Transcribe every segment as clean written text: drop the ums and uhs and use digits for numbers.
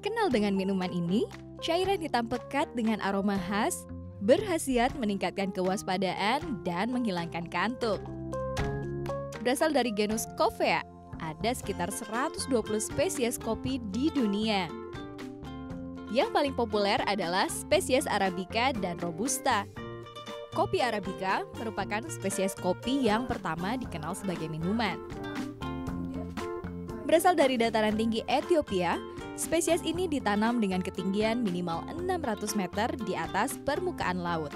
Kenal dengan minuman ini? Cairan hitam pekat dengan aroma khas, berkhasiat meningkatkan kewaspadaan dan menghilangkan kantuk. Berasal dari genus Coffea, ada sekitar 120 spesies kopi di dunia. Yang paling populer adalah spesies Arabica dan Robusta. Kopi Arabica merupakan spesies kopi yang pertama dikenal sebagai minuman. Berasal dari dataran tinggi Ethiopia, spesies ini ditanam dengan ketinggian minimal 600 meter di atas permukaan laut.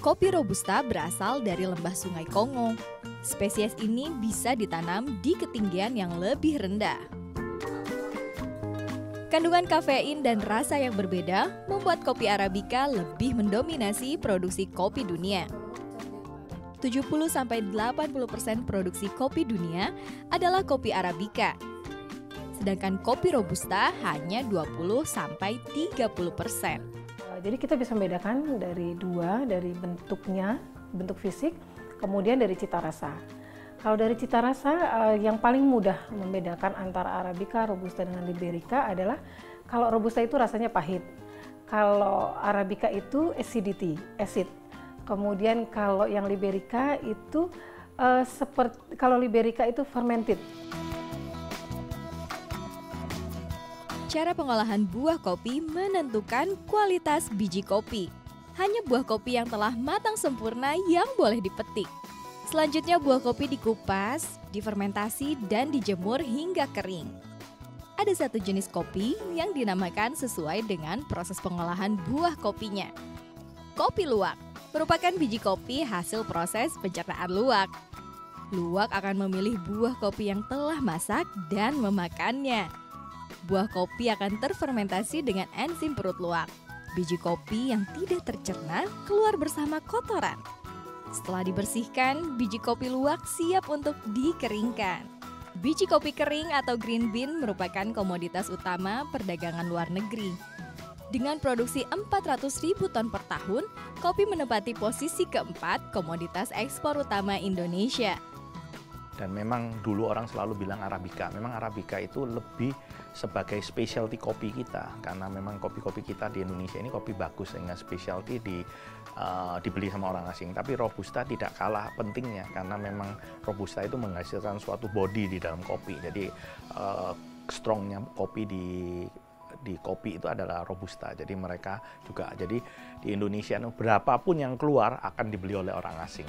Kopi Robusta berasal dari lembah Sungai Kongo. Spesies ini bisa ditanam di ketinggian yang lebih rendah. Kandungan kafein dan rasa yang berbeda membuat kopi Arabica lebih mendominasi produksi kopi dunia. 70-80% produksi kopi dunia adalah kopi Arabica. Sedangkan kopi Robusta hanya 20-30%. Jadi kita bisa membedakan dari bentuknya, bentuk fisik, kemudian dari cita rasa. Kalau dari cita rasa, yang paling mudah membedakan antara Arabica, Robusta dengan Liberica adalah kalau Robusta itu rasanya pahit. Kalau Arabica itu acid. Kemudian kalau yang Liberica itu kalau Liberica itu fermented. Cara pengolahan buah kopi menentukan kualitas biji kopi. Hanya buah kopi yang telah matang sempurna yang boleh dipetik. Selanjutnya buah kopi dikupas, difermentasi, dan dijemur hingga kering. Ada satu jenis kopi yang dinamakan sesuai dengan proses pengolahan buah kopinya. Kopi luwak merupakan biji kopi hasil proses pencernaan luwak. Luwak akan memilih buah kopi yang telah masak dan memakannya. Buah kopi akan terfermentasi dengan enzim perut luwak. Biji kopi yang tidak tercerna keluar bersama kotoran. Setelah dibersihkan, biji kopi luwak siap untuk dikeringkan. Biji kopi kering atau green bean merupakan komoditas utama perdagangan luar negeri. Dengan produksi 400.000 ton per tahun, kopi menempati posisi keempat komoditas ekspor utama Indonesia. Dan memang dulu orang selalu bilang Arabica. Memang Arabica itu lebih sebagai specialty kopi kita. Karena memang kopi-kopi kita di Indonesia ini kopi bagus, sehingga specialty dibeli sama orang asing. Tapi Robusta tidak kalah pentingnya, karena memang Robusta itu menghasilkan suatu body di dalam kopi. Jadi strongnya kopi di kopi itu adalah Robusta. Jadi mereka juga, jadi di Indonesia berapapun yang keluar akan dibeli oleh orang asing.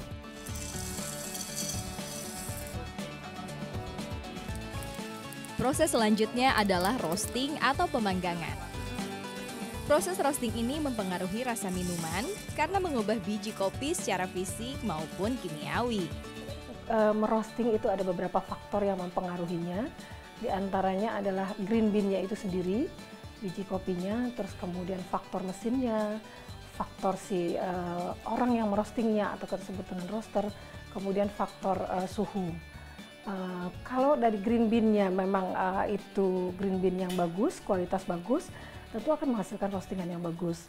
Proses selanjutnya adalah roasting atau pemanggangan. Proses roasting ini mempengaruhi rasa minuman karena mengubah biji kopi secara fisik maupun kimiawi. Merosting itu ada beberapa faktor yang mempengaruhinya. Di antaranya adalah green bean-nya itu sendiri, biji kopinya, terus kemudian faktor mesinnya, faktor si orang yang merostingnya atau tersebut dengan roaster, kemudian faktor suhu. Kalau dari green bean-nya memang itu green bean yang bagus, kualitas bagus, tentu akan menghasilkan roastingan yang bagus.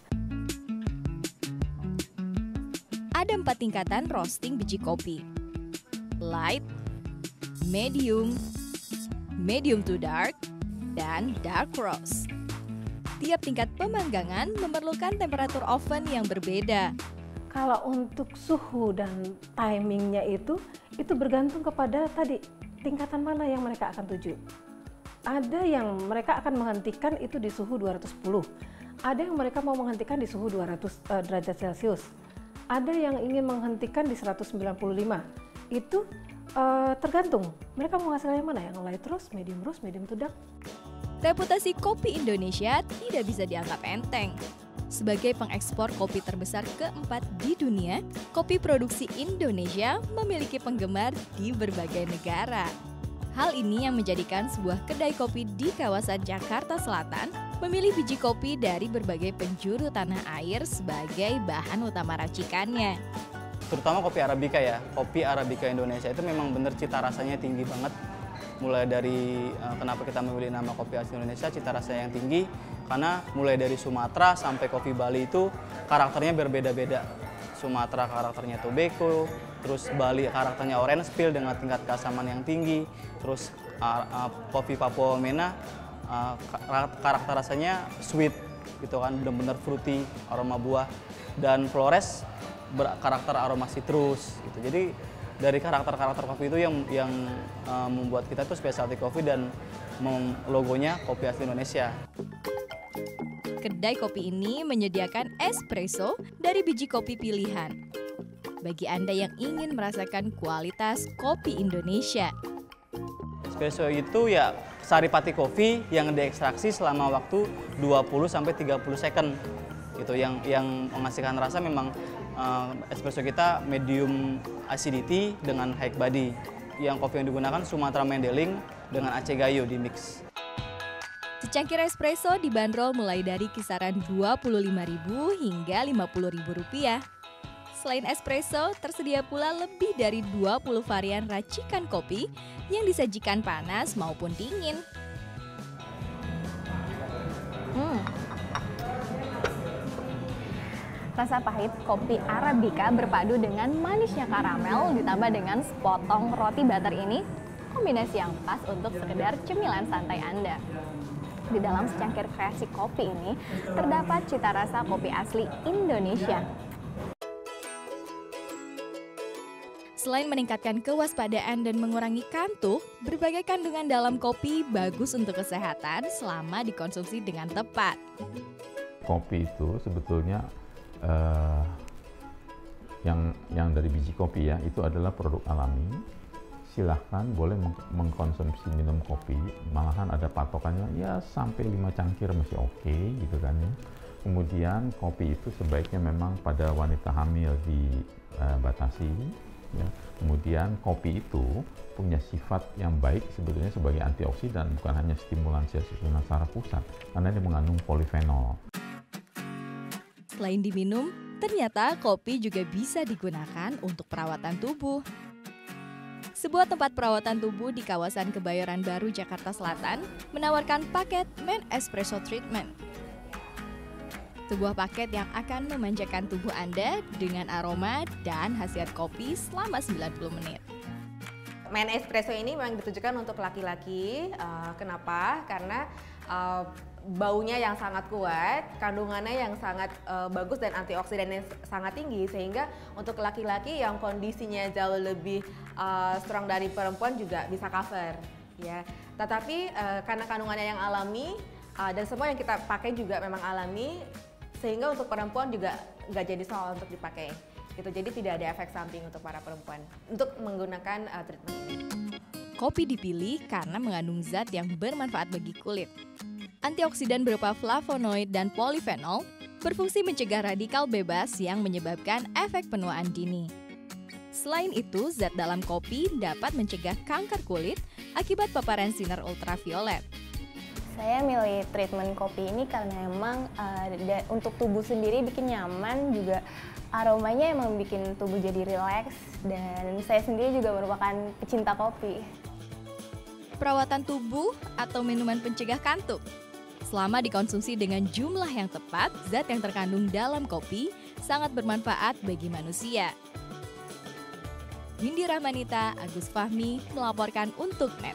Ada 4 tingkatan roasting biji kopi. Light, medium, medium to dark, dan dark roast. Tiap tingkat pemanggangan memerlukan temperatur oven yang berbeda. Kalau untuk suhu dan timingnya itu bergantung kepada tadi tingkatan mana yang mereka akan tuju. Ada yang mereka akan menghentikan itu di suhu 210. Ada yang mereka mau menghentikan di suhu 200 derajat Celcius. Ada yang ingin menghentikan di 195. Itu tergantung mereka mau menghasilkan yang mana, yang light roast, medium to dark. Reputasi kopi Indonesia tidak bisa dianggap enteng. Sebagai pengekspor kopi terbesar keempat di dunia, kopi produksi Indonesia memiliki penggemar di berbagai negara. Hal ini yang menjadikan sebuah kedai kopi di kawasan Jakarta Selatan memilih biji kopi dari berbagai penjuru tanah air sebagai bahan utama racikannya. Terutama kopi Arabica ya, kopi Arabica Indonesia itu memang benar cita rasanya tinggi banget. Mulai dari kenapa kita memilih nama kopi asli Indonesia, cita rasanya yang tinggi, karena mulai dari Sumatera sampai kopi Bali itu karakternya berbeda-beda. Sumatera karakternya tobacco, terus Bali karakternya orange peel dengan tingkat keasaman yang tinggi, terus kopi Papua Wamena karakter rasanya sweet gitu kan, benar-benar fruity, aroma buah, dan Flores berkarakter aroma citrus gitu. Jadi dari karakter-karakter kopi itu yang membuat kita tuh specialty coffee dan logonya kopi asli Indonesia. Kedai kopi ini menyediakan espresso dari biji kopi pilihan. Bagi Anda yang ingin merasakan kualitas kopi Indonesia. Espresso itu ya saripati kopi yang diekstraksi selama waktu 20-30 second. Itu yang menghasilkan rasa memang espresso kita medium acidity dengan high body. Yang kopi yang digunakan Sumatra Mandailing dengan Aceh Gayo di mix. Secangkir espresso dibanderol mulai dari kisaran Rp25.000 hingga Rp50.000. Selain espresso, tersedia pula lebih dari 20 varian racikan kopi yang disajikan panas maupun dingin. Rasa pahit kopi Arabica berpadu dengan manisnya karamel ditambah dengan sepotong roti butter ini, kombinasi yang pas untuk sekedar cemilan santai Anda. Di dalam secangkir kreasi kopi ini terdapat cita rasa kopi asli Indonesia. Selain meningkatkan kewaspadaan dan mengurangi kantuk, berbagai kandungan dalam kopi bagus untuk kesehatan selama dikonsumsi dengan tepat. Kopi itu sebetulnya yang dari biji kopi ya, itu adalah produk alami. Silahkan boleh mengkonsumsi minum kopi, malahan ada patokannya ya sampai 5 cangkir masih oke gitu kan ya. Kemudian kopi itu sebaiknya memang pada wanita hamil dibatasi ya. Kemudian kopi itu punya sifat yang baik sebetulnya sebagai antioksidan, bukan hanya stimulansia susunan saraf pusat karena dia mengandung polifenol. Selain diminum, ternyata kopi juga bisa digunakan untuk perawatan tubuh. Sebuah tempat perawatan tubuh di kawasan Kebayoran Baru, Jakarta Selatan menawarkan paket Men Espresso Treatment. Sebuah paket yang akan memanjakan tubuh Anda dengan aroma dan khasiat kopi selama 90 menit. Men Espresso ini memang ditujukan untuk laki-laki. Kenapa? Karena baunya yang sangat kuat, kandungannya yang sangat bagus dan antioksidannya sangat tinggi, sehingga untuk laki-laki yang kondisinya jauh lebih strong dari perempuan juga bisa cover ya. Tetapi karena kandungannya yang alami dan semua yang kita pakai juga memang alami, sehingga untuk perempuan juga nggak jadi soal untuk dipakai gitu. Jadi tidak ada efek samping untuk para perempuan untuk menggunakan treatment ini. Kopi dipilih karena mengandung zat yang bermanfaat bagi kulit. Antioksidan berupa flavonoid dan polifenol berfungsi mencegah radikal bebas yang menyebabkan efek penuaan dini. Selain itu, zat dalam kopi dapat mencegah kanker kulit akibat paparan sinar ultraviolet. Saya milih treatment kopi ini karena emang untuk tubuh sendiri bikin nyaman, juga aromanya emang bikin tubuh jadi rileks, dan saya sendiri juga merupakan pecinta kopi. Perawatan tubuh atau minuman pencegah kantuk. Selama dikonsumsi dengan jumlah yang tepat, zat yang terkandung dalam kopi sangat bermanfaat bagi manusia. Windy Rahmanita, Agus Fahmi melaporkan untuk NET.